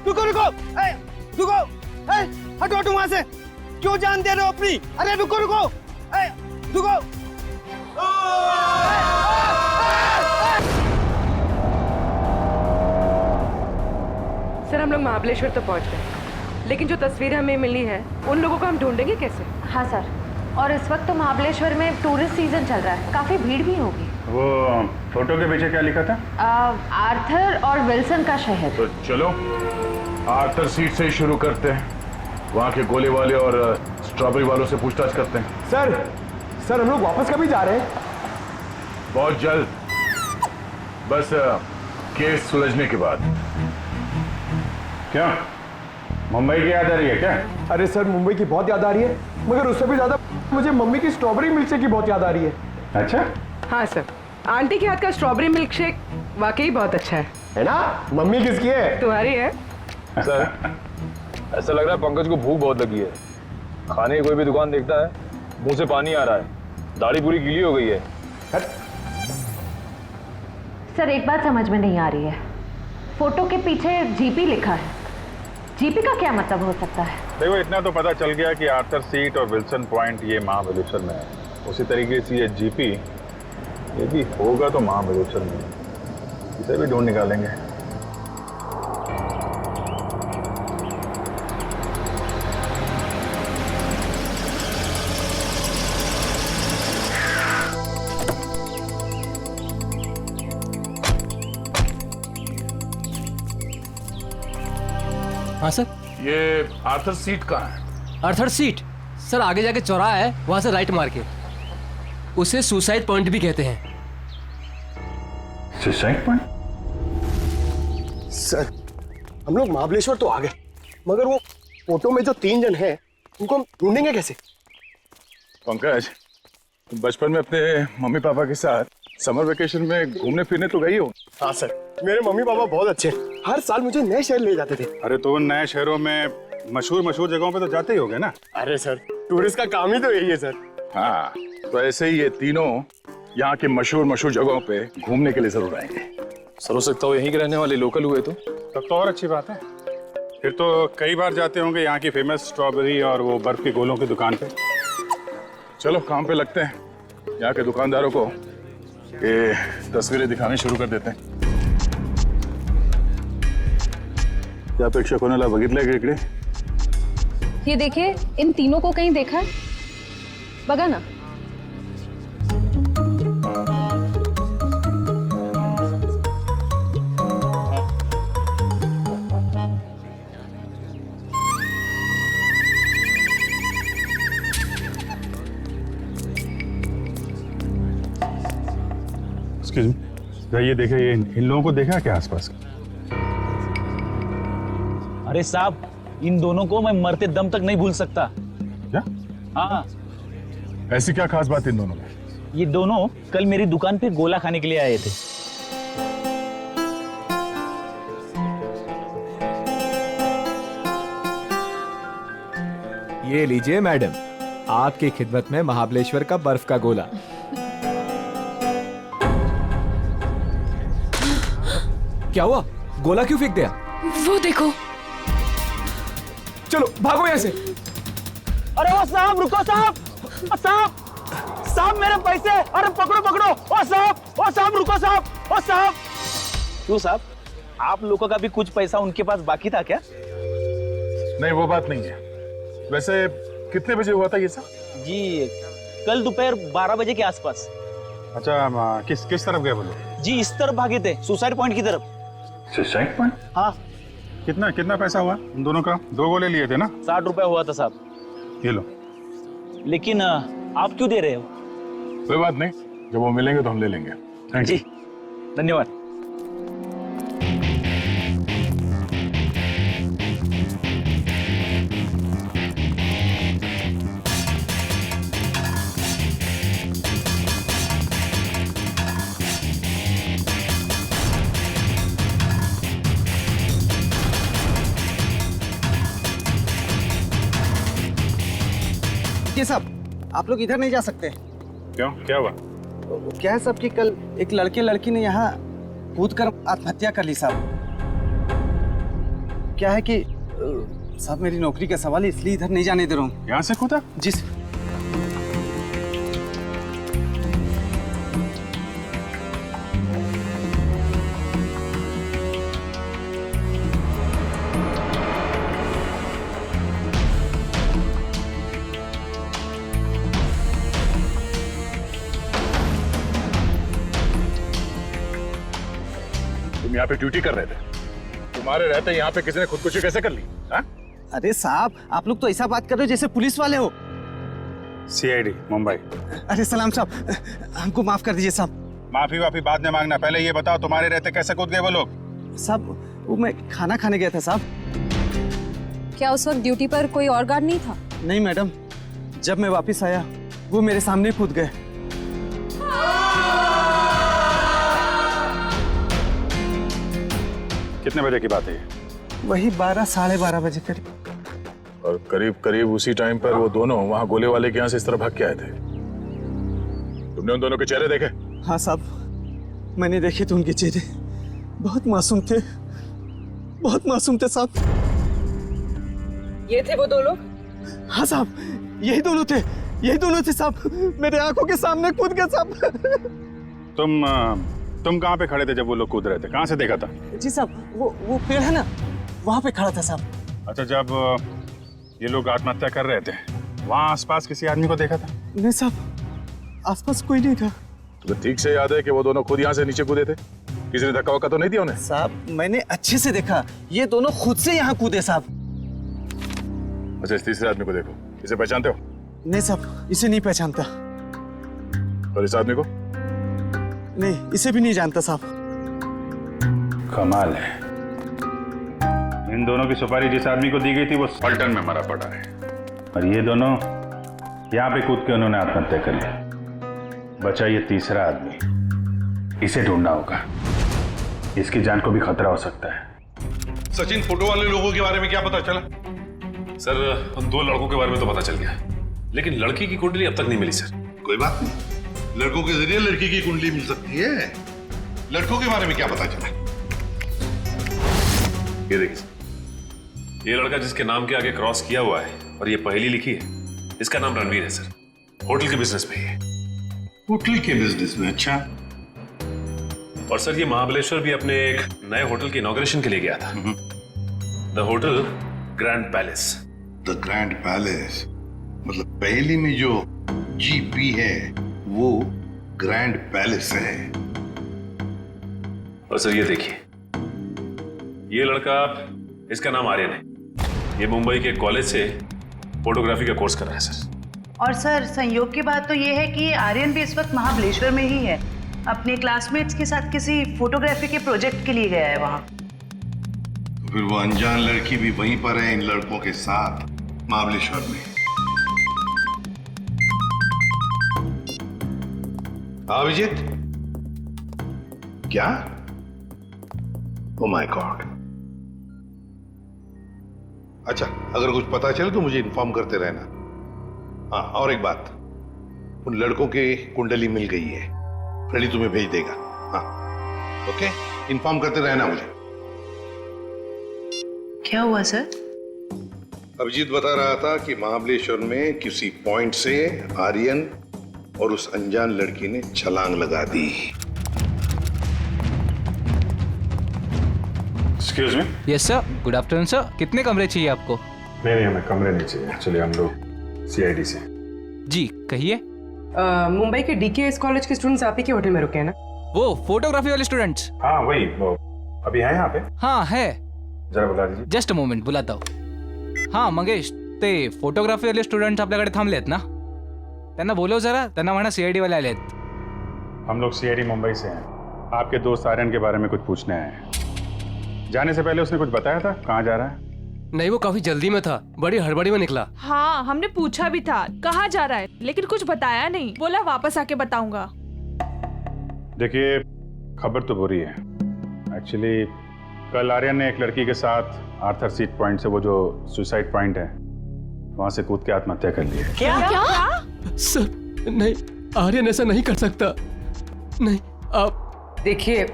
रुको रुको, रुको, हटो हटो वहां से। क्यों जान दे रहे हो अपनी? अरे रुको रुको, रुको। सर हम लोग महाबलेश्वर तो पहुंच गए, लेकिन जो तस्वीर हमें मिली है उन लोगों को हम ढूंढेंगे कैसे? हाँ सर, और इस वक्त तो महाबलेश्वर में टूरिस्ट सीजन चल रहा है, काफी भीड़ भी होगी। वो फोटो के पीछे क्या लिखा था? आर्थर और विल्सन का शहर। तो चलो आर्थर सीट से ही शुरू करते हैं, वहाँ के गोले वाले और स्ट्रॉबेरी वालों से पूछताछ करते हैं। सर हम लोग वापस कभी जा रहे हैं? बहुत जल्द, बस केस सुलझने के बाद। क्या मुंबई की याद आ रही है क्या? अरे सर मुंबई की बहुत याद आ रही है, मगर उससे भी ज्यादा मुझे मम्मी की स्ट्रॉबेरी मिल्क शेक की बहुत याद आ रही है। अच्छा, हाँ सर, आंटी के हाथ का स्ट्रॉबेरी मिल्क शेक वाकई बहुत अच्छा है ना? मम्मी किसकी है? तुम्हारी है। सर ऐसा लग रहा है पंकज को भूख बहुत लगी है। खाने की कोई भी दुकान देखता है मुंह से पानी आ रहा है, दाढ़ी पूरी गीली हो गई है। सर एक बात समझ में नहीं आ रही है, फोटो के पीछे जीपी लिखा है, जीपी का क्या मतलब हो सकता है? देखो इतना तो पता चल गया कि आर्थर सीट और विल्सन पॉइंट ये महाबलेश्वर में है, उसी तरीके से ये जीपी ये भी होगा तो महाबलेश्वर में, इसे भी ढूंढ निकालेंगे। हाँ सर। ये आर्थर सीट कहाँ है? आर्थर सीट सर आगे जाके चौराहा है, वहां से राइट मार के, उसे सुसाइड पॉइंट भी कहते हैं। Suicide point? सर हम लोग महाबलेश्वर तो आ गए, मगर वो फोटो में जो 3 जन हैं उनको हम ढूंढेंगे कैसे? पंकज, बचपन में अपने मम्मी पापा के साथ समर वेकेशन में घूमने फिरने तो गई हो? हाँ सर, मेरे मम्मी पापा बहुत अच्छे हैं, हर साल मुझे नए शहर ले जाते थे। अरे तो उन नए शहरों में मशहूर जगहों पे तो जाते ही होगे ना? अरे सर टूरिस्ट का काम ही तो यही है सर। हाँ, तो ऐसे ही ये तीनों यहाँ के मशहूर जगहों पे घूमने के लिए जरूर आएंगे। सर हो सकता हो यहीं के रहने वाले लोकल हुए तो? तब तो और अच्छी बात है, फिर तो कई बार जाते होंगे यहाँ की फेमस स्ट्रॉबेरी और वो बर्फ के गोलों की दुकान पे। चलो काम पे लगते हैं, यहाँ के दुकानदारों को ये तस्वीरें दिखानी शुरू कर देते हैं। क्या अपेक्षा कोणाला बघितलंय का इकडे? ये देखिए, इन तीनों को कहीं देखा है? बगा ना। एक्सक्यूज मी, ये देखे, ये इन लोगों को देखा क्या आसपास? अरे साहब, इन दोनों को मैं मरते दम तक नहीं भूल सकता। क्या? हाँ, ऐसी क्या खास बात इन दोनों में? ये दोनों कल मेरी दुकान पे गोला खाने के लिए आए थे। ये लीजिए मैडम, आपकी खिदमत में महाबलेश्वर का बर्फ का गोला। क्या हुआ? गोला क्यों फेंक दिया? वो देखो। चलो भागो यहाँ से। अरे वो साहब, रुको साहब, साहब साहब मेरे पैसे, अरे पकड़ो पकड़ो, ओ साहब रुको साहब, ओ साहब। क्यों साहब, आप लोगों का भी कुछ पैसा उनके पास बाकी था क्या? नहीं वो बात नहीं है। वैसे कितने बजे हुआ था ये सब? जी कल दोपहर 12 बजे के आसपास। अच्छा, किस तरफ गए वो लोग? जी इस तरफ भागे थे, सुसाइड पॉइंट की तरफ। Suicide point? हाँ। कितना पैसा हुआ उन दोनों का? 2 गोले लिए थे ना? 60 रुपए हुआ था साहब। ये लो। लेकिन आप क्यों दे रहे हो? कोई बात नहीं, जब वो मिलेंगे तो हम ले लेंगे। Thank you. जी धन्यवाद। ये सब आप लोग इधर नहीं जा सकते। क्यों, क्या हुआ? क्या है सब कि कल एक लड़के लड़की ने यहाँ कूद कर आत्महत्या कर ली साहब। क्या है कि साहब मेरी नौकरी का सवाल है, इसलिए इधर नहीं जाने दे रहा हूँ। यहाँ से कूदा? जी सर। तुम यहाँ पे ड्यूटी कर रहे थे, तुम्हारे रहते यहाँ पे किसी ने खुदकुशी कैसे कर ली? हाँ? अरे साहब आप लोग तो ऐसा बात कर रहे हो जैसे पुलिस वाले हो। सीआईडी मुंबई। अरे सलाम साहब, हमको माफ कर दीजिए साहब। माफी वाफी बाद में मांगना, पहले ये बताओ तुम्हारे रहते कैसे कूद गए वो लोग? साहब वो मैं खाना खाने गया था साहब। क्या उस वक्त ड्यूटी पर कोई और गार्ड नहीं था? नहीं मैडम, जब मैं वापस आया वो मेरे सामने कूद गए। कितने बजे की बात है ये? वही 12 साढ़े 12 बजे करीब। और करीब करीब उसी टाइम पर वो दोनों वहां गोले वाले के यहाँ से इस तरह भाग के आए थे। तुमने उन दोनों के चेहरे देखे? हाँ साहब, मैंने देखे थे उनके चेहरे, बहुत मासूम थे, बहुत मासूम थे साहब। ये थे वो दो लोग? हाँ साहब, यही दोनों थे, यही दोनों थे साहब, मेरे आंखों के सामने कूद गए साहब। तुम कहाँ पे खड़े थे जब वो लोग कूद रहे थे? कहाँ से देखा था? जी साहब, वो पेड़ है ना, वहाँ पे खड़ा था साहब। अच्छा, जब ये लोग आत्महत्या कर रहे थे वहाँ आसपास किसी आदमी को देखा था? नहीं साहब, आसपास कोई नहीं था। तुम्हें ठीक से याद है कि वो दोनों खुद यहाँ से नीचे कूदे थे? किसी ने धक्का वक्का तो नहीं दिया उन्हें? साहब मैंने अच्छे से देखा, ये दोनों खुद से यहाँ कूदे साहब। अच्छा, इस तीसरे आदमी को देखो, इसे पहचानते हो? नहीं साहब, इसे नहीं पहचानता। और इस आदमी को? नहीं, इसे भी नहीं जानता साहब। कमाल है, इन दोनों की सुपारी जिस आदमी को दी गई थी वो पलटन में मरा पड़ा है, और ये दोनों यहाँ पे कूद के उन्होंने आत्महत्या कर ली। बचा ये तीसरा आदमी, इसे ढूंढना होगा, इसकी जान को भी खतरा हो सकता है। सचिन, फोटो वाले लोगों के बारे में क्या पता चला? सर, उन दो लड़कों के बारे में तो पता चल गया, लेकिन लड़की की कुंडली अब तक नहीं मिली सर। कोई बात नहीं, लड़कों के जरिए लड़की की कुंडली मिल सकती है। लड़कों के बारे में क्या पता चला? ये देखिए, ये लड़का जिसके नाम के आगे क्रॉस किया हुआ है और ये पहेली लिखी है, इसका नाम रणवीर है सर। होटल के बिजनेस में है। होटल के बिजनेस में? अच्छा। और सर, ये महाबलेश्वर भी अपने एक नए होटल की इनॉग्रेशन के लिए गया था, the hotel grand palace. The grand palace मतलब पहेली में जो जीपी है वो ग्रैंड पैलेस है। और सर ये देखिए, ये लड़का, इसका नाम आर्यन है, ये मुंबई के कॉलेज से फोटोग्राफी का कोर्स कर रहा है सर। और सर संयोग की बात तो ये है कि आर्यन भी इस वक्त महाबलेश्वर में ही है, अपने क्लासमेट्स के साथ किसी फोटोग्राफी के प्रोजेक्ट के लिए गया है वहां। तो फिर वो अनजान लड़की भी वहीं पर है इन लड़कों के साथ महाबलेश्वर में। अभिजीत, क्या? Oh my God. अच्छा, अगर कुछ पता चले तो मुझे इन्फॉर्म करते रहना। हाँ, और एक बात, उन लड़कों की कुंडली मिल गई है, फ्रेडी तुम्हें भेज देगा। हाँ ओके, इन्फॉर्म करते रहना मुझे। क्या हुआ सर? अभिजीत बता रहा था कि महाबलेश्वर में किसी पॉइंट से आर्यन और उस अनजान लड़की ने छलांग लगा दी। Excuse me. Yes sir, good afternoon sir. कितने कमरे चाहिए आपको? नहीं, हमें कमरे नहीं चाहिए, एक्चुअली हम लोग सीआईडी से। जी कहिए। मुंबई के डीकेएस कॉलेज के स्टूडेंट्स आप ही के होटल में रुके हैं ना? वो फोटोग्राफी वाले स्टूडेंट्स? हाँ वही, वो अभी है यहाँ पे? हाँ है। जरा बता दीजिए। जस्ट अ मोमेंट, बुलाता हूँ। हाँ मंगेश, ते फोटोग्राफी वाले स्टुडंट्स आपल्याकडे थांबलेत ना? त्यांना बोलव जरा, त्यांना म्हणा सीआईडी वाले आलेत। हम लोग सीआईडी मुंबई से हैं, आपके दोस्त आर्यन के बारे में कुछ पूछने आए हैं। जाने से पहले उसने कुछ बताया था कहाँ जा रहा है? नहीं, वो काफी जल्दी में था, बड़ी हड़बड़ी में निकला। हाँ, हमने पूछा भी था कहाँ जा रहा है, लेकिन कुछ बताया नहीं, बोला वापस आके बताऊंगा। देखिए, खबर तो बुरी है। एक्चुअली कल आर्यन ने एक लड़की के साथ आर्थर सीट पॉइंट से, वो जो सुसाइड पॉइंट है, वहां से कूद के आत्महत्या कर ली है। क्या? सर नहीं, आर्यन ऐसा नहीं कर सकता। नहीं, आप देखिए,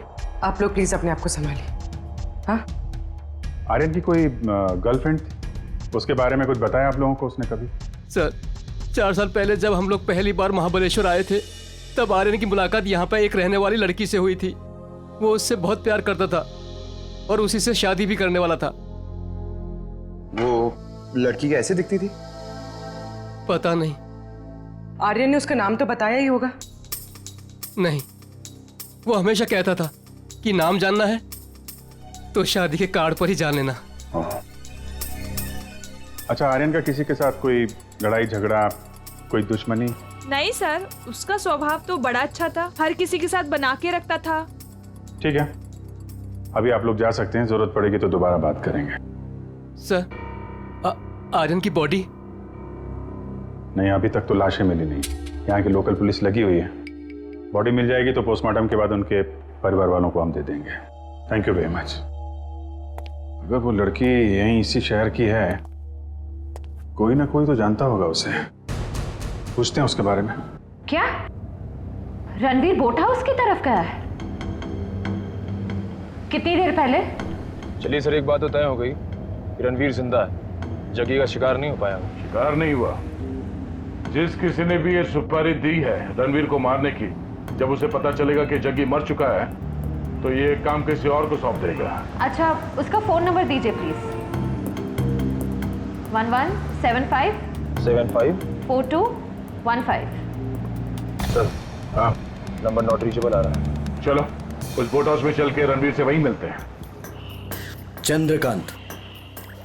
आप लोग प्लीज अपने आप को संभालिए। हाँ, आर्यन की कोई गर्लफ्रेंड थी, उसके बारे में कुछ बताया आप लोगों को उसने कभी? सर 4 साल पहले जब हम लोग पहली बार महाबलेश्वर आए थे तब आर्यन की मुलाकात यहाँ पर एक रहने वाली लड़की से हुई थी। वो उससे बहुत प्यार करता था और उसी से शादी भी करने वाला था। वो लड़की कैसे दिखती थी? पता नहीं। आर्यन ने उसका नाम तो बताया ही होगा। नहीं, वो हमेशा कहता था कि नाम जानना है तो शादी के कार्ड पर ही जान लेना। अच्छा, आर्यन का किसी के साथ कोई लड़ाई झगड़ा, कोई दुश्मनी? नहीं सर, उसका स्वभाव तो बड़ा अच्छा था, हर किसी के साथ बना के रखता था। ठीक है, अभी आप लोग जा सकते हैं, जरूरत पड़ेगी तो दोबारा बात करेंगे। सर आर्यन की बॉडी? नहीं, अभी तक तो लाशें मिली नहीं। यहाँ की लोकल पुलिस लगी हुई है। बॉडी मिल जाएगी तो पोस्टमार्टम के बाद उनके परिवार वालों को हम दे देंगे। Thank you very much. अगर वो लड़की यहीं इसी शहर की है, कोई ना कोई तो जानता होगा उसे। पूछते हैं उसके बारे में। क्या रणवीर बोट हाउस की तरफ गया है? कितनी देर पहले? चलिए सर, एक बात तो तय हो गई कि रणवीर जिंदा है, जग्गी का शिकार नहीं हो पाया। शिकार नहीं हुआ। जिस किसी ने भी ये सुपारी दी है रणवीर को मारने की, जब उसे पता चलेगा कि जग्गी मर चुका है तो ये काम किसी और को सौंप देगा। अच्छा, उसका फोन नंबर दीजिए प्लीज। 1175 4215। सर हाँ, नंबर नॉट रीचेबल आ रहा है। चलो उस बोट हाउस में चल के रणवीर से वहीं मिलते हैं। चंद्रकांत,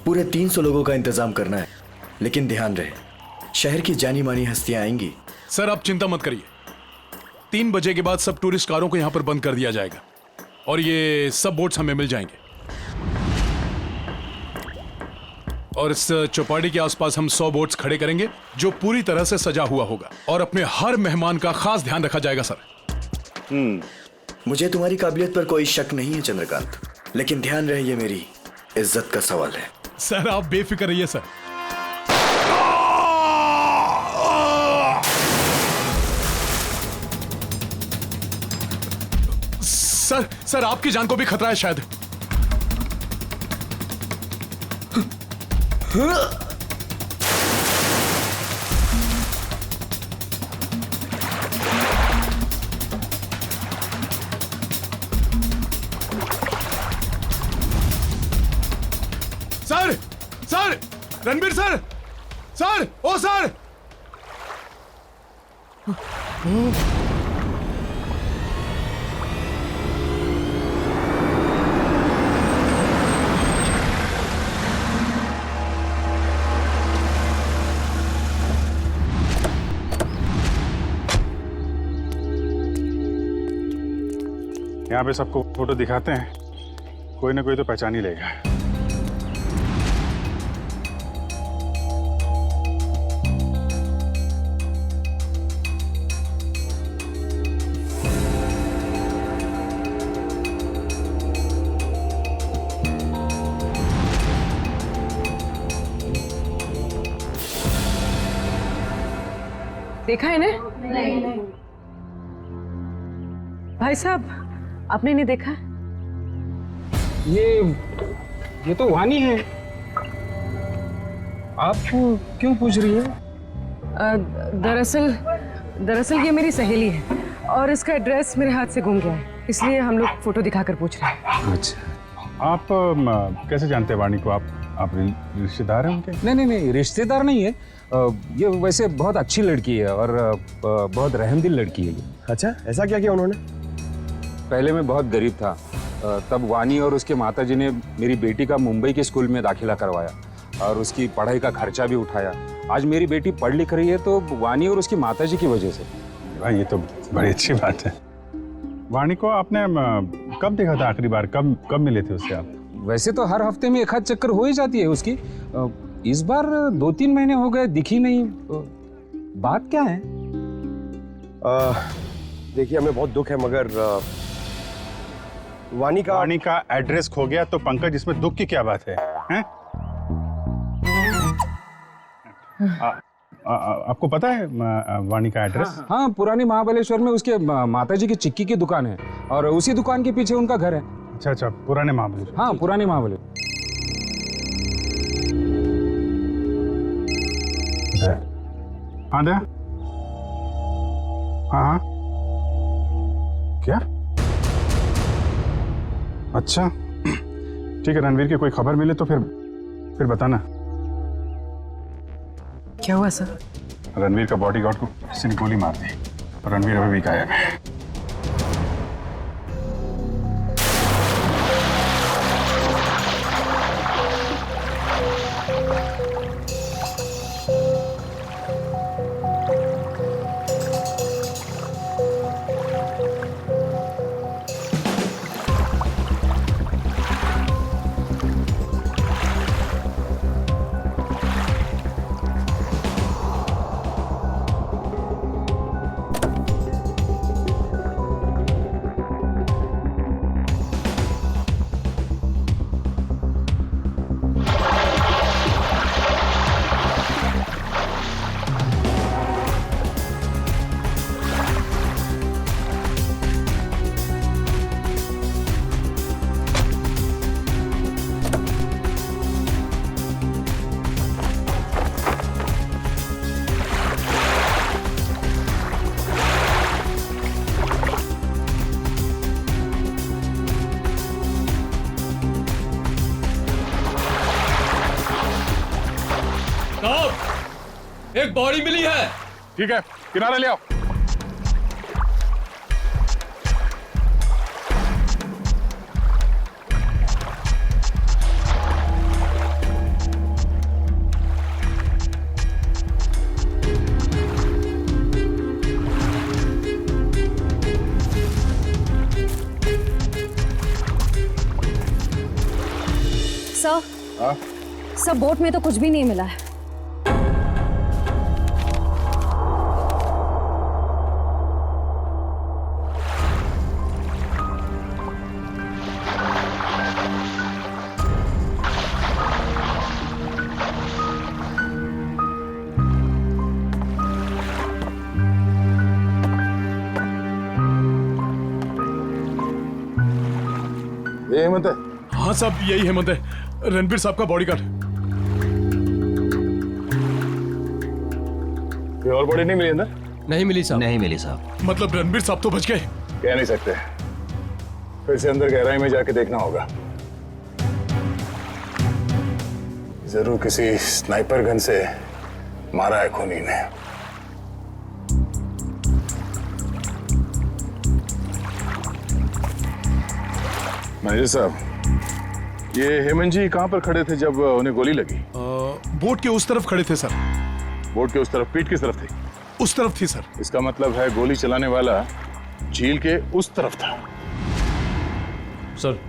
पूरे 300 लोगों का इंतजाम करना है, लेकिन ध्यान रहे शहर की जानी मानी हस्तियां आएंगी। सर आप चिंता मत करिए, 3 बजे के बाद सब टूरिस्ट कारों को यहाँ पर बंद कर दिया जाएगा और ये सब बोट्स हमें मिल जाएंगे। और इस चौपाटी के आसपास हम 100 बोट्स खड़े करेंगे जो पूरी तरह से सजा हुआ होगा और अपने हर मेहमान का खास ध्यान रखा जाएगा सर। मुझे तुम्हारी काबिलियत पर कोई शक नहीं है चंद्रकांत, लेकिन ध्यान रहे ये मेरी इज्जत का सवाल है। सर आप बेफिक्र रहिए सर। सर आपकी जान को भी खतरा है शायद। सर रणबीर सर, ओ सर। यहाँ पे सबको फोटो दिखाते हैं, कोई ना कोई तो पहचान ही लेगा। देखा है ना? नहीं। भाई साहब, आपने नहीं देखा? ये तो वानी है। आप क्यों पूछ रही है? दरअसल ये मेरी सहेली है और इसका एड्रेस मेरे हाथ से गुम गया है, इसलिए हम लोग फोटो दिखाकर पूछ रहे हैं। अच्छा, आप कैसे जानते हैं वाणी को? आप रिश्तेदार हैं उनके? नहीं, रिश्तेदार नहीं है। ये वैसे बहुत अच्छी लड़की है और बहुत रहमदिल लड़की है ये। अच्छा, ऐसा क्या किया उन्होंने? पहले मैं बहुत गरीब था, तब वानी और उसके माताजी ने मेरी बेटी का मुंबई के स्कूल में दाखिला करवाया और उसकी पढ़ाई का खर्चा भी उठाया। आज मेरी बेटी पढ़ लिख रही है तो वानी और उसकी माताजी की वजह से। भाई ये तो बड़ी अच्छी बात है। वाणी को आपने कब देखा था आखिरी बार? कब मिले थे उससे आप? वैसे तो हर हफ्ते में एक आध चक्कर हो ही जाती है उसकी। इस बार 2-3 महीने हो गए, दिखी नहीं। बात क्या है? देखिए, हमें बहुत दुख है, मगर वाणी का एड्रेस खो गया तो पंकज इसमें दुख की क्या बात है? हैं? आपको पता है वाणी का एड्रेस? हाँ, पुरानी महाबलेश्वर में उसके माताजी की चिक्की की दुकान है और उसी दुकान के पीछे उनका घर है। अच्छा, पुराने महाबलेश्वर। हाँ, पुराने महाबलेश्वर। हाँ दया। हाँ हाँ क्या? अच्छा ठीक है, रणवीर की कोई खबर मिले तो फिर बताना। क्या हुआ सर? रणवीर का बॉडीगार्ड को किसी ने गोली मार दी और रणवीर अभी भी गायब है। एक बॉडी मिली है। ठीक है, किनारे ले आओ। सर बोट में तो कुछ भी नहीं मिला है। ये हेमंत है? हाँ साहब यही हेमंत है, रणबीर साहब का बॉडीगार्ड। कोई और बॉडी नहीं मिली अंदर? नहीं मिली साहब। नहीं मिली साहब। मतलब रणबीर साहब तो बच गए? कह नहीं सकते, फिर से अंदर गहराई में जाके देखना होगा। जरूर किसी स्नाइपर गन से मारा है खूनी ने। मैनेजर साहब, ये हेमंत जी कहाँ पर खड़े थे जब उन्हें गोली लगी? बोट के उस तरफ खड़े थे सर। बोट के उस तरफ? पीठ किस तरफ थी? उस तरफ थी सर। इसका मतलब है गोली चलाने वाला झील के उस तरफ था। सर,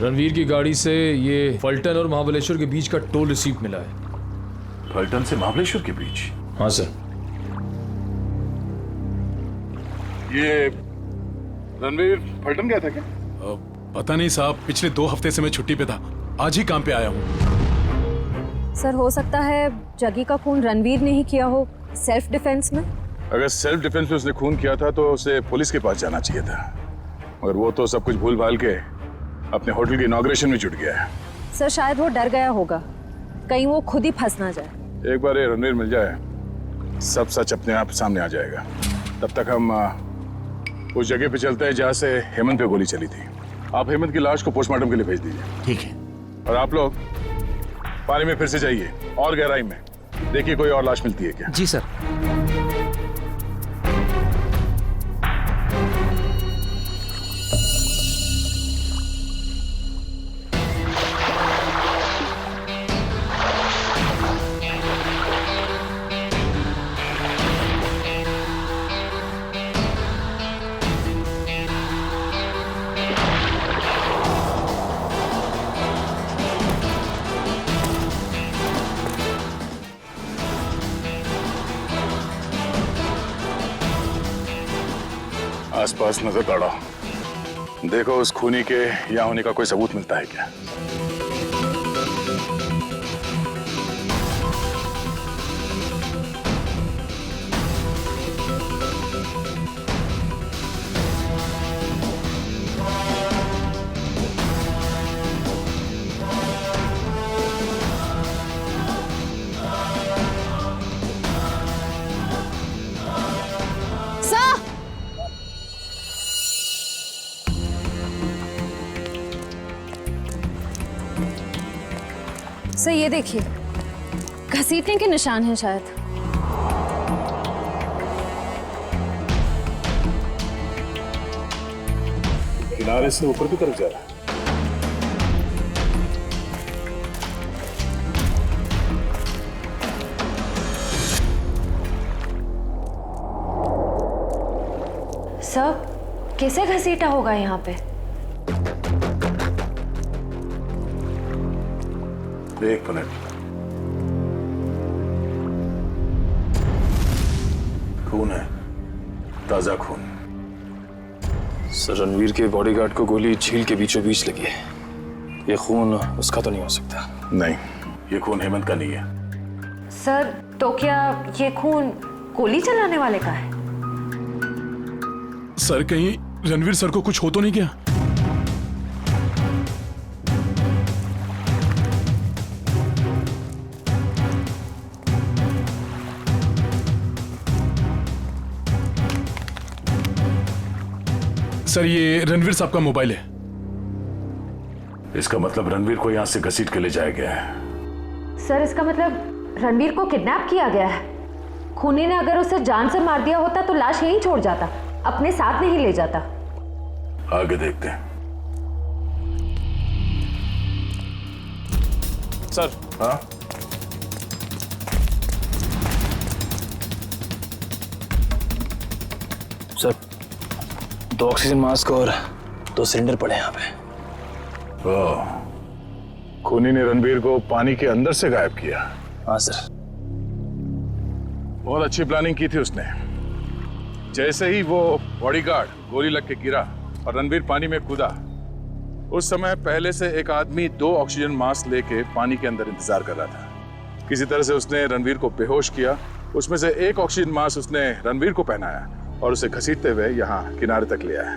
रणवीर की गाड़ी से ये फलटन और महाबलेश्वर के बीच का टोल रिसीप्ट मिला है। फलटन से महाबलेश्वर के बीच? हाँ सर। ये रणवीर फलटन गया था क्या? पता नहीं साहब, पिछले 2 हफ्ते से मैं छुट्टी पे था, आज ही काम पे आया हूँ। सर हो सकता है जगी का खून रणवीर ने ही किया हो, सेल्फ डिफेंस में। अगर सेल्फ डिफेंस में उसने खून किया था तो उसे पुलिस के पास जाना चाहिए था, मगर वो तो सब कुछ भूल भाल के अपने होटल की इनॉग्रेशन में जुट गया है। सर शायद वो डर गया होगा, कहीं वो खुद ही फंस ना जाए। एक बार ये रणवीर मिल जाए, सब सच अपने आप सामने आ जाएगा। तब तक हम उस जगह पे चलते हैं जहाँ से हेमंत पे गोली चली थी। आप हेमंत की लाश को पोस्टमार्टम के लिए भेज दीजिए। ठीक है। और आप लोग पानी में फिर से जाइए और गहराई में देखिए कोई और लाश मिलती है क्या। जी सर। आसपास नजर दौड़ाओ, देखो उस खूनी के यहाँ होने का कोई सबूत मिलता है क्या। सर ये देखिए, घसीटने के निशान हैं शायद। किनारे से ऊपर की तरफ जा रहा है। सर कैसे घसीटा होगा यहाँ पे? एक मिनट। खून है, ताजा खून। सर रणवीर के बॉडीगार्ड को गोली झील के बीचों बीच लगी है। ये खून उसका तो नहीं हो सकता। नहीं, ये खून हेमंत का नहीं है। सर तो क्या ये खून गोली चलाने वाले का है? सर कहीं रणवीर सर को कुछ हो तो नहीं गया? सर ये रणवीर साहब का मोबाइल है। इसका मतलब रणवीर को यहां से घसीट के ले जाया गया है। सर इसका मतलब रणवीर को किडनैप किया गया है। खूनी ने अगर उसे जान से मार दिया होता तो लाश यहीं छोड़ जाता, अपने साथ नहीं ले जाता। आगे देखते हैं। सर। हाँ? सर 2 ऑक्सीजन मास्क और 2 सिलेंडर पड़े यहाँ पे। खूनी ने रणवीर को पानी के अंदर से गायब किया। हाँ सर। बहुत अच्छी प्लानिंग की थी उसने। जैसे ही वो बॉडीगार्ड गोली लग के गिरा और रणवीर पानी में कूदा, उस समय पहले से एक आदमी 2 ऑक्सीजन मास्क लेके पानी के अंदर इंतजार कर रहा था। किसी तरह से उसने रणवीर को बेहोश किया। उसमें से एक ऑक्सीजन मास्क उसने रणवीर को पहनाया और उसे घसीटते हुए यहाँ किनारे तक ले आया।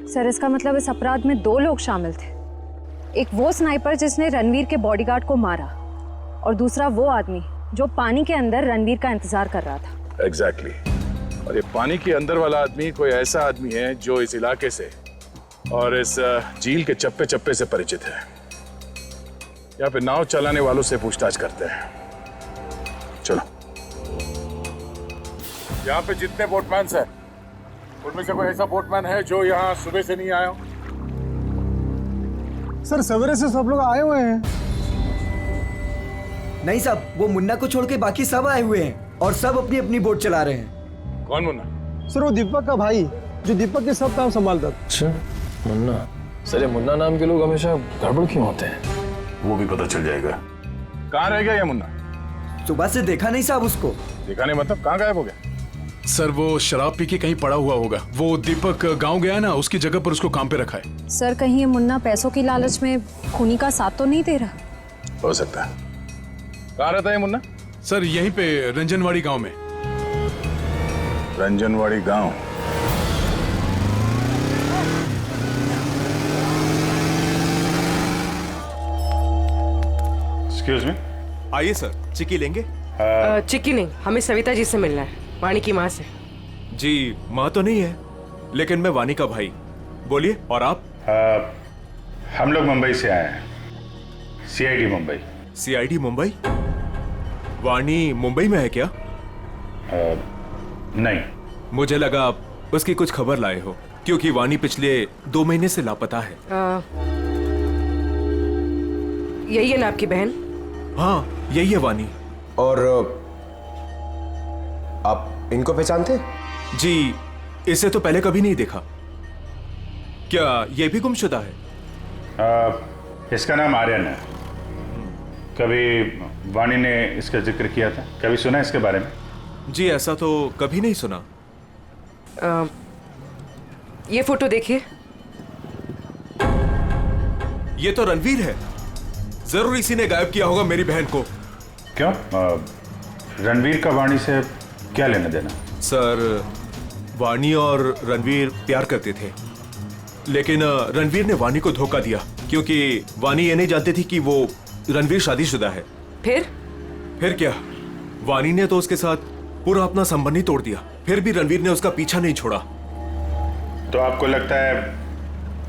सर इसका मतलब इस अपराध में 2 लोग शामिल थे। एक वो स्नाइपर जिसने रणवीर के बॉडीगार्ड को मारा और दूसरा वो आदमी जो पानी के अंदर रणवीर का इंतजार कर रहा था। एग्जैक्टली। और ये पानी के अंदर वाला आदमी कोई ऐसा आदमी है जो इस इलाके से और इस झील के चप्पे चप्पे से परिचित है। यहाँ पे नाव चलाने वालों से पूछताछ करते हैं। चलो। यहाँ पे जितने बोटमैन हैं, उनमें से कोई ऐसा बोटमैन है जो यहाँ सुबह से नहीं आया हो? सर सवेरे से सब लोग आए हुए हैं। नहीं साहब, वो मुन्ना को छोड़ के बाकी सब आए हुए हैं और सब अपनी अपनी बोट चला रहे हैं। कौन मुन्ना? सर वो दीपक का भाई, जो दीपक के सब काम संभालता। अच्छा मुन्ना। सर ये मुन्ना नाम के लोग हमेशा गड़बड़ क्यों होते हैं? वो भी पता चल जाएगा। कहाँ रह गया ये मुन्ना? सुबह से देखा नहीं साहब उसको। देखा नहीं मतलब कहाँ गायब हो गया? सर वो शराब पी के कहीं पड़ा हुआ होगा। वो दीपक गांव गया ना, उसकी जगह पर उसको काम पे रखा है। सर कहीं ये मुन्ना पैसों की लालच में खूनी का साथ तो नहीं दे रहा? हो सकता है। कहाँ रहता है मुन्ना? सर यहीं पे रंजनवाड़ी गांव में। रंजनवाड़ी गांव? Excuse me. आइए सर, चिक्की लेंगे? चिक्की नहीं, हमें सविता जी से मिलना है, वानी की माँ से। जी माँ तो नहीं है, लेकिन मैं वानी का भाई। बोलिए। और आप? हम लोग मुंबई से आए हैं, सीआईडी मुंबई। सीआईडी मुंबई? वानी मुंबई में है क्या? नहीं। मुझे लगा आप उसकी कुछ खबर लाए हो, क्योंकि वानी पिछले 2 महीने से लापता है। यही है ना आपकी बहन? हाँ यही है वानी। और आप इनको पहचानते? जी इसे तो पहले कभी नहीं देखा। क्या ये भी गुमशुदा है? इसका नाम आर्यन है। कभी वानी ने इसका जिक्र किया था? कभी सुना इसके बारे में? जी ऐसा तो कभी नहीं सुना। ये फोटो देखिए। ये तो रणवीर है। जरूर इसी ने गायब किया होगा मेरी बहन को। क्यों? रणवीर का वानी से क्या लेना देना? सर वानी और रणवीर प्यार करते थे, लेकिन रणवीर ने वानी को धोखा दिया, क्योंकि वानी ये नहीं जानती थी कि वो रणवीर शादीशुदा है। फिर क्या, वानी ने तो उसके साथ पूरा अपना संबंध ही तोड़ दिया। फिर भी रणवीर ने उसका पीछा नहीं छोड़ा। तो आपको लगता है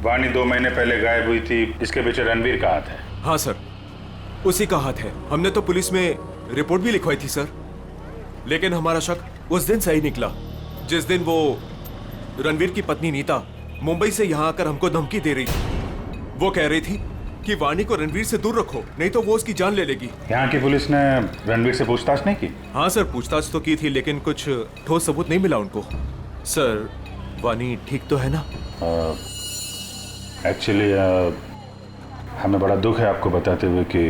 वानी 2 महीने पहले गायब हुई थी, इसके पीछे रणवीर का हाथ है? हाँ सर। उसी का हाथ है। हमने तो पुलिस में रिपोर्ट भी लिखवाई थी सर, लेकिन हमारा शक उस दिन सही निकला जिस दिन वो रणवीर की पत्नी नीता मुंबई से यहाँ आकर हमको धमकी दे रही थी। वो कह रही थी कि वाणी को रणवीर से दूर रखो, नहीं तो वो उसकी जान ले लेगी। यहाँ की पुलिस ने रणवीर से पूछताछ नहीं की? हाँ सर, पूछताछ तो की थी, लेकिन कुछ ठोस सबूत नहीं मिला उनको। सर, वाणी ठीक तो है ना? एक्चुअली हमें बड़ा दुख है आपको बताते हुए कि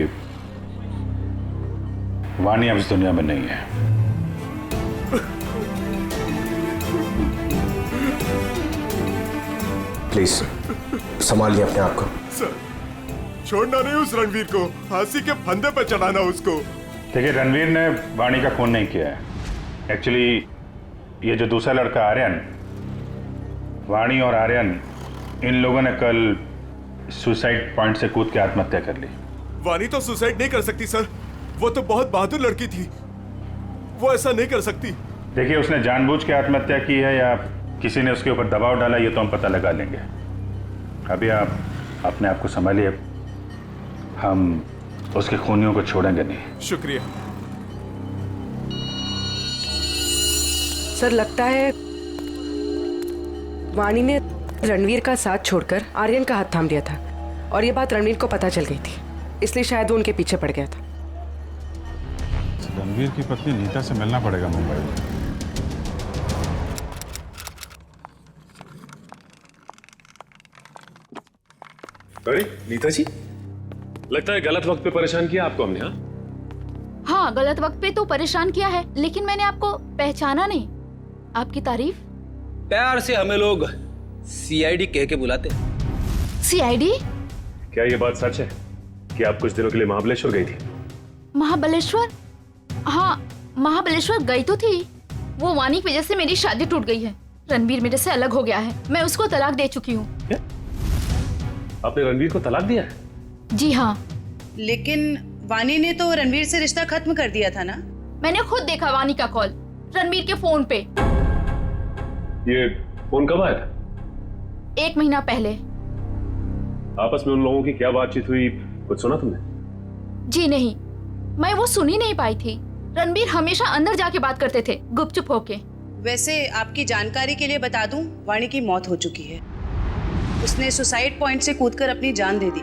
वाणी अब इस दुनिया में नहीं है। प्लीज संभालिए अपने आप को। सर, छोड़ना नहीं उस रणवीर को, फांसी के फंदे पर चढ़ाना उसको। देखिए, रणवीर ने वाणी का खून नहीं किया है। एक्चुअली ये जो दूसरा लड़का आर्यन, वाणी और आर्यन, इन लोगों ने कल सुसाइड पॉइंट से कूद के आत्महत्या कर ली। वाणी तो सुसाइड नहीं कर सकती सर, वो तो बहुत बहादुर लड़की थी, वो ऐसा नहीं कर सकती। देखिए, उसने जानबूझ के आत्महत्या की है या किसी ने उसके ऊपर दबाव डाला, ये तो हम पता लगा लेंगे। अभी आप अपने आप को संभालिए, हम उसके खूनियों को छोड़ेंगे नहीं। शुक्रिया सर। लगता है वाणी ने रणवीर का साथ छोड़कर आर्यन का हाथ थाम लिया था और ये बात रणवीर को पता चल गई थी, इसलिए शायद वो उनके पीछे पड़ गया था। रणवीर की पत्नी नीता से मिलना पड़ेगा मुंबई में। अरे नीता जी, लगता है गलत वक्त पे परेशान किया आपको हमने। हाँ, गलत वक्त पे तो परेशान किया है, लेकिन मैंने आपको पहचाना नहीं। आपकी तारीफ? प्यार से हमें लोग सीआईडी कह के बुलाते। सीआईडी? क्या ये बात सच है कि आप कुछ दिनों के लिए महाबलेश्वर गई थी? महाबलेश्वर? हाँ, महाबलेश्वर गई तो थी। वो वाणी की वजह से मेरी शादी टूट गई है। रणवीर मेरे से अलग हो गया है, मैं उसको तलाक दे चुकी हूँ। आपने रणवीर को तलाक दिया है? जी हाँ। लेकिन वाणी ने तो रणवीर से रिश्ता खत्म कर दिया था ना? मैंने खुद देखा वाणी का कॉल रणवीर के फोन पे। ये फोन कब आया था? 1 महीना पहले। आपस में उन लोगों की क्या बातचीत हुई, कुछ सुना तुमने? जी नहीं, मैं वो सुन ही नहीं पाई थी। रणवीर हमेशा अंदर जाके बात करते थे, गुपचुप होके। वैसे आपकी जानकारी के लिए बता दूं, वाणी की मौत हो चुकी है। उसने सुसाइड पॉइंट से कूदकर अपनी जान दे दी।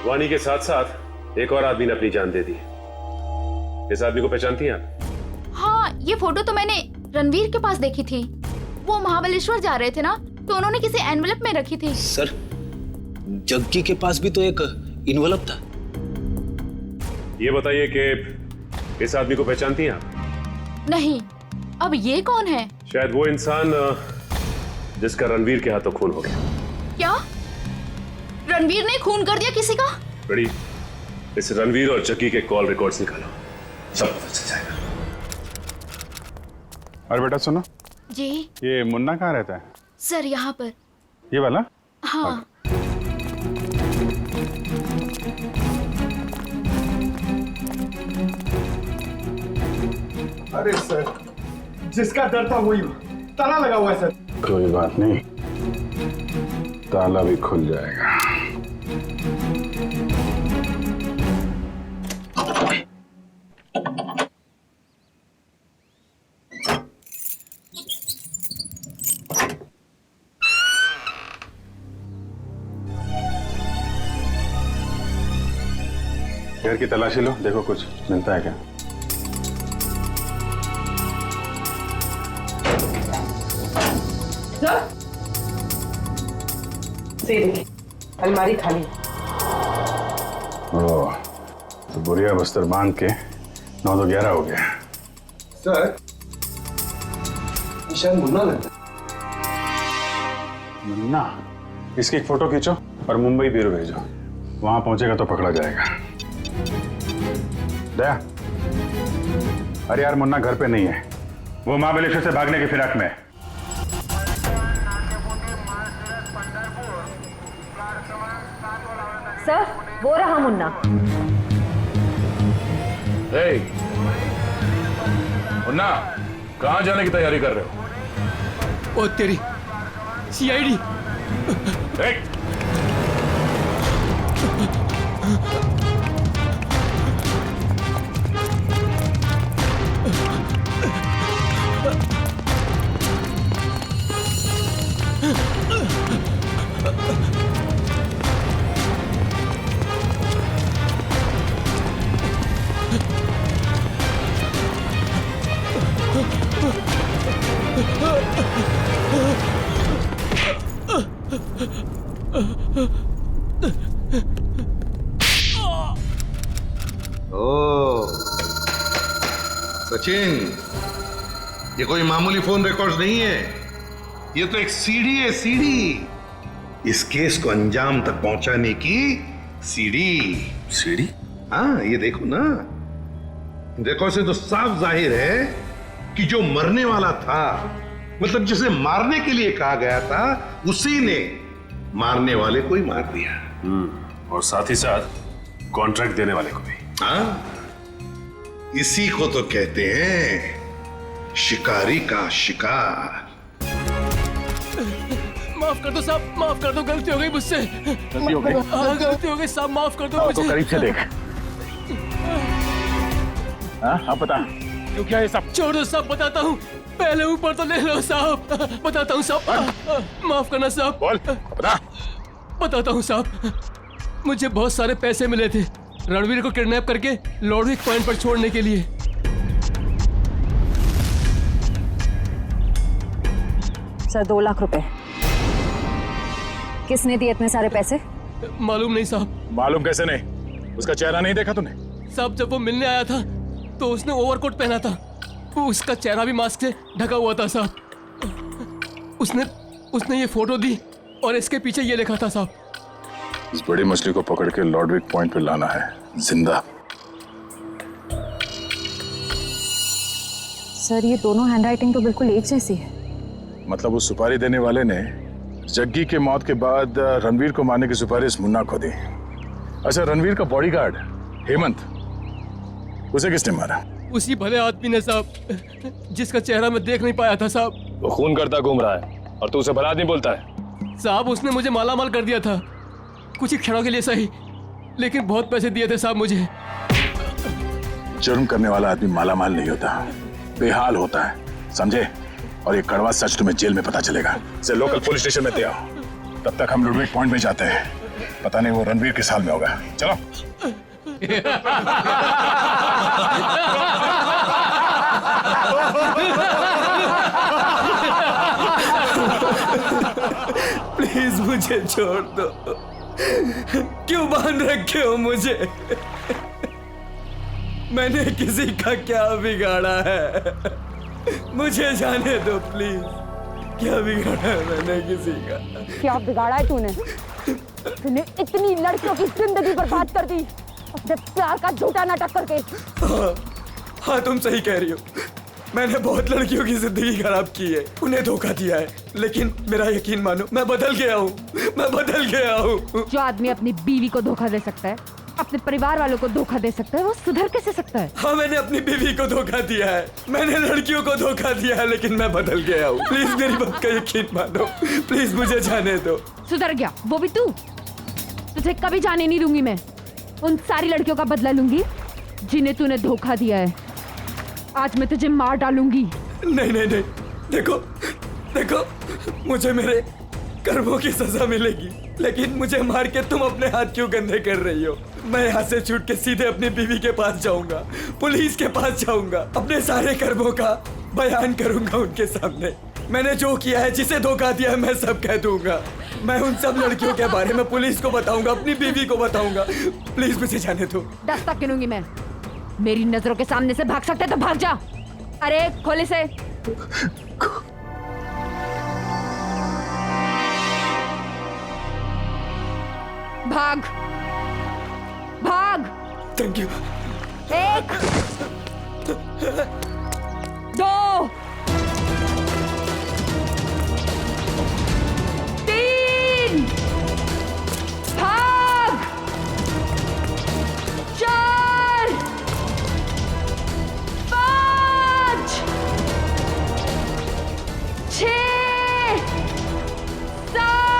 वाणी के साथ साथ एक और आदमी ने अपनी जान दे दी। इस आदमी को पहचानती हैं आप? हाँ, ये फोटो तो मैंने रणवीर के पास देखी थी। वो महाबलेश्वर जा रहे थे ना, तो उन्होंने किसी एनवेलप में रखी थी। सर, जग्गी के पास भी तो एक इन्वेलप था। ये बताइए कि इस आदमी को पहचानती हैं आप? नहीं। अब ये कौन है? शायद वो इंसान जिसका रणवीर के हाथों खून हो गया। क्या रणवीर ने खून कर दिया किसी का? बड़ी, इस रणवीर और जग्गी के कॉल रिकॉर्ड्स निकालो, सब पता चल जाएगा। और बेटा सुनो जी। ये मुन्ना कहाँ रहता है? सर, यहाँ पर। ये वाला? हाँ। अरे सर, जिसका डर था वही ताला लगा हुआ है सर। कोई बात नहीं, ताला भी खुल जाएगा। घर की तलाशी लो, देखो कुछ मिलता है क्या। अलमारी खाली। ओह, तो बुढ़िया बस्तर बांध के 9 तो 11 हो गया। सर, शायद मुन्ना लगता है। मुन्ना? इसकी एक फोटो खींचो और मुंबई ब्यूरो भेजो, वहां पहुंचेगा तो पकड़ा जाएगा। दया, अरे यार, मुन्ना घर पे नहीं है, वो महाबलेश्वर से भागने की फिराक में है। सर, वो रहा मुन्ना। मुन्ना, कहाँ जाने की तैयारी कर रहे हो? ओ तेरी सीआईडी। ओ सचिन, ये कोई मामूली फोन रिकॉर्ड्स नहीं है, ये तो एक सीडी है, सीडी। इस केस को अंजाम तक पहुंचाने की सीडी। सीडी? हाँ, ये देखो ना, देखो से तो साफ जाहिर है कि जो मरने वाला था, मतलब जिसे मारने के लिए कहा गया था, उसी ने मारने वाले को ही मार दिया। और साथ ही साथ कॉन्ट्रैक्ट देने वाले को भी। हाँ, इसी को तो कहते हैं शिकारी का शिकार। माफ कर दो साहब, माफ कर दो, गलती हो गई मुझसे। गलती हो गई? हाँ, गलती हो गई साहब, माफ कर दो मुझे। तो करीब से देख। हाँ, आप बता क्यों किया ये सब? छोड़ दो साहब, बताता हूँ, पहले ऊपर तो ले लो साहब। बताता हूँ साहब, माफ करना साहब। बोल, बता। बताता हूँ साहब, मुझे बहुत सारे पैसे मिले थे रणवीर को किडनैप करके लॉर्डविक पॉइंट पर छोड़ने के लिए। सर 2 लाख रुपए। किसने दिए इतने सारे पैसे? मालूम नहीं साहब। मालूम कैसे नहीं? उसका चेहरा नहीं देखा तूने? साहब जब वो मिलने आया था तो उसने ओवरकोट पहना था, उसका चेहरा भी मास्क से ढका हुआ था साहब। उसने ये फोटो दी और इसके पीछे ये लिखा था साहब, इस बड़ी मछली को पकड़ के लॉर्डविक पॉइंट पे लाना है जिंदा। सर ये दोनों हैंडराइटिंग तो बिल्कुल एक जैसी है। मतलब उस सुपारी देने वाले ने जग्गी के मौत के बाद रणवीर को मारने की सुपारिश मुन्ना को दी। अच्छा, रणवीर का बॉडीगार्ड हेमंत, उसे किसने मारा? उसी भले आदमी ने साहब, जिसका चेहरा मैं देख नहीं पाया था साहब। वो खून करता घूम रहा है और तू उसे भला आदमी बोलता है? साहब उसने मुझे मालामाल कर दिया था, कुछ ही क्षणों के लिए सही, लेकिन बहुत पैसे दिए थे साहब मुझे। जुर्म करने वाला आदमी मालामाल नहीं होता, बेहाल होता है, समझे? और ये कड़वा सच तुम्हें जेल में पता चलेगा। से लोकल पुलिस स्टेशन में ले आओ, तब तक हम लॉर्डविक पॉइंट में जाते हैं। पता नहीं वो रणवीर किस हाल में होगा। चलो। प्लीज मुझे छोड़ दो, क्यों बांध रखे हो मुझे? मैंने किसी का क्या बिगाड़ा है? मुझे जाने दो प्लीज। क्या बिगाड़ा है मैंने किसी का? क्या बिगाड़ा है तूने? तूने इतनी लड़कियों की जिंदगी बर्बाद कर दी अपने प्यार का झूठा नाटक करके। हाँ, तुम सही कह रही हो। मैंने बहुत लड़कियों की जिंदगी खराब की है, उन्हें धोखा दिया है, लेकिन मेरा यकीन मानो, मैं बदल गया हूँ। मैं बदल गया हूँ। जो आदमी अपनी बीवी को धोखा दे सकता है, अपने परिवार वालों को धोखा दे सकता है, वो सुधर कैसे सकता है? हाँ, मैंने अपनी बीवी को धोखा दिया है, मैंने लड़कियों को धोखा दिया है, लेकिन मैं बदल गया हूँ। प्लीज मेरी बात का यकीन मानो, प्लीज मुझे जाने दो। सुधर गया वो भी तू? तुझे कभी जाने नहीं दूंगी मैं। उन सारी लड़कियों का बदला लूंगी जिन्हें तूने धोखा दिया है। आज मैं तुझे मार डालूंगी। नहीं नहीं नहीं, देखो देखो, मुझे मेरे कर्मों की सजा मिलेगी, लेकिन मुझे मार के तुम अपने हाथ क्यों गंदे कर रही हो? मैं यहाँ से छूट के सीधे अपनी बीवी के पास जाऊंगा, पुलिस के पास जाऊंगा, अपने सारे कर्मों का बयान करूंगा उनके सामने। मैंने जो किया है, जिसे धोखा दिया है, मैं सब कह दूंगा। मैं उन सब लड़कियों के बारे में पुलिस को बताऊंगा, अपनी बीवी को बताऊंगा। प्लीज मुझे जाने दो। दस्तक गिनूंगी मैं। मेरी नजरों के सामने से भाग सकते तो भाग जा। अरे खोले से। भाग भाग। Thank you. 1 2 3 भाग। 4 5 6 7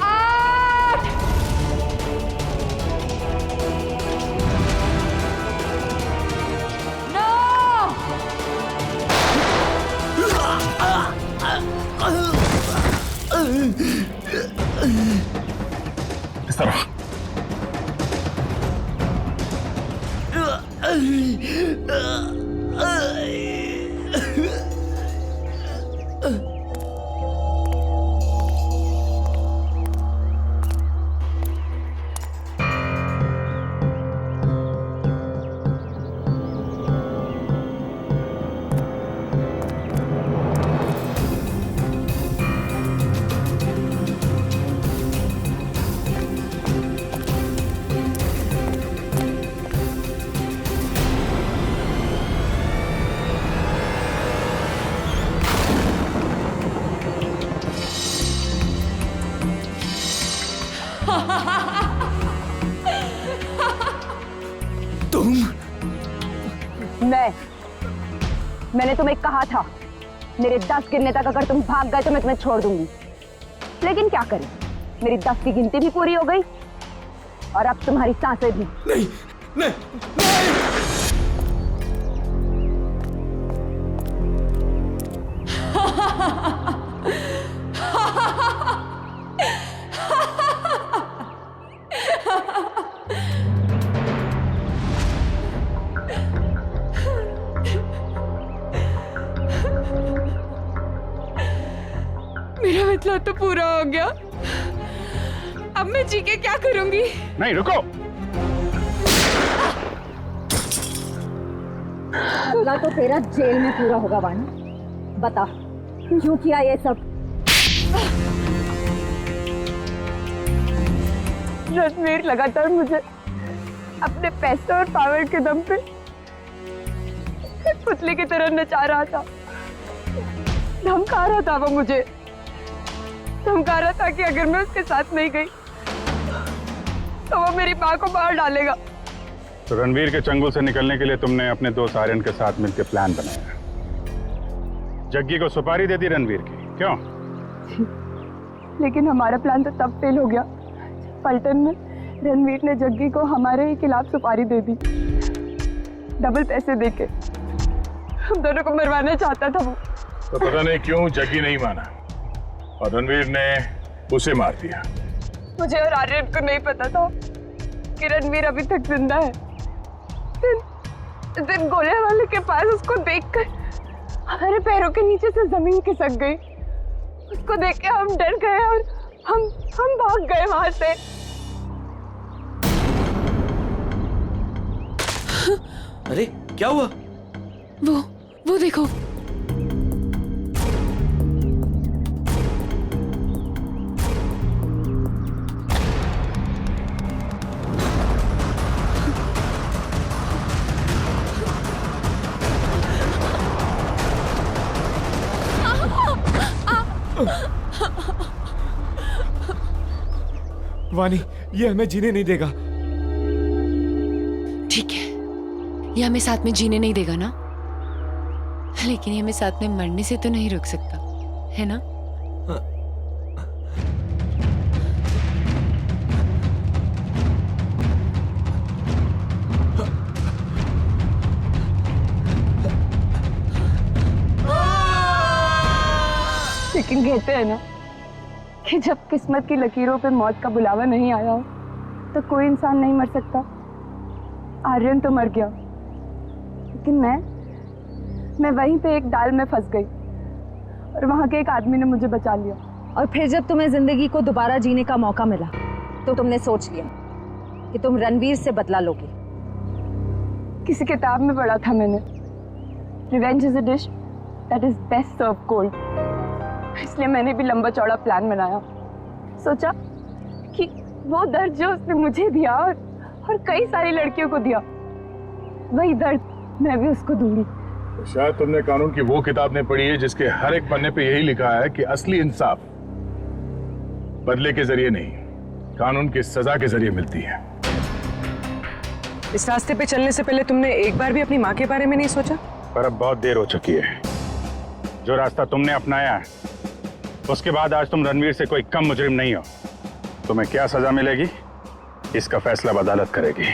8 इस तरफ। मैंने तुम्हें कहा था मेरे 10 गिनने तक अगर तुम भाग गए तो मैं तुम्हें छोड़ दूंगी, लेकिन क्या करें, मेरी 10 की गिनती भी पूरी हो गई और अब तुम्हारी सांसें भी। नहीं, नहीं, नहीं। मेरा मतलब तो पूरा हो गया। अब मैं जी के क्या करूंगी? नहीं, रुको। पूरा तो तेरा जेल में पूरा होगा वानी। बता क्यों किया ये सब? रणवीर लगातार मुझे अपने पैसे और पावर के दम पे एक पुतली की तरह नचा रहा था। धमका रहा था, वो मुझे धमका रहा था कि अगर मैं उसके साथ नहीं गई तो वो मेरी माँ को मार डालेगा। तो रणवीर के चंगुल से निकलने के लिए तुमने अपने दोस्त आर्यन के साथ मिलकर प्लान बनाया। जग्गी को सुपारी दे दी रणवीर की, क्यों? लेकिन हमारा प्लान तो तब फेल हो गया पलटन में रणवीर ने जग्गी को हमारे ही खिलाफ सुपारी दे दी, डबल पैसे देके। हम दोनों को मरवाना चाहता था वो। तो पता नहीं क्यों जग्गी नहीं माना और रणवीर ने उसे मार दिया। मुझे और आर्यन को नहीं पता था कि रणवीर अभी तक जिंदा है। दिन गोले वाले के पास उसको देखकर हमारे पैरों के नीचे से जमीन खिसक गई। उसको देख के हम डर गए और हम भाग गए वहां से। अरे क्या हुआ? वो देखो। वानी, ये हमें जीने नहीं देगा। ठीक है, ये हमें साथ में जीने नहीं देगा ना, लेकिन ये हमें साथ में मरने से तो नहीं रोक सकता, है ना? लेकिन कहते हैं ना कि जब किस्मत की लकीरों पे मौत का बुलावा नहीं आया हो तो कोई इंसान नहीं मर सकता। आर्यन तो मर गया, लेकिन मैं वहीं पे एक डाल में फंस गई और वहां के एक आदमी ने मुझे बचा लिया। और फिर जब तुम्हें जिंदगी को दोबारा जीने का मौका मिला तो तुमने सोच लिया कि तुम रणवीर से बदला लोगे। किसी किताब में पढ़ा था मैंने, revenge is a dish that is best serve cold. इसलिए मैंने भी लंबा चौड़ा प्लान बनाया। सोचा कि वो दर्द जो उसने मुझे दिया और कई सारी लड़कियों को दिया, वही दर्द मैं भी उसको दूंगी। तो शायद तुमने कानून की वो किताब नहीं पढ़ी है जिसके हर एक पन्ने पे यही लिखा है कि असली इंसाफ बदले के जरिए नहीं, कानून की सजा के जरिए मिलती है। इस रास्ते पे चलने से पहले तुमने एक बार भी अपनी माँ के बारे में नहीं सोचा? पर अब बहुत देर हो चुकी है। जो रास्ता तुमने अपनाया है उसके बाद आज तुम रणवीर से कोई कम मुजरिम नहीं हो। तुम्हें क्या सजा मिलेगी इसका फैसला अदालत करेगी।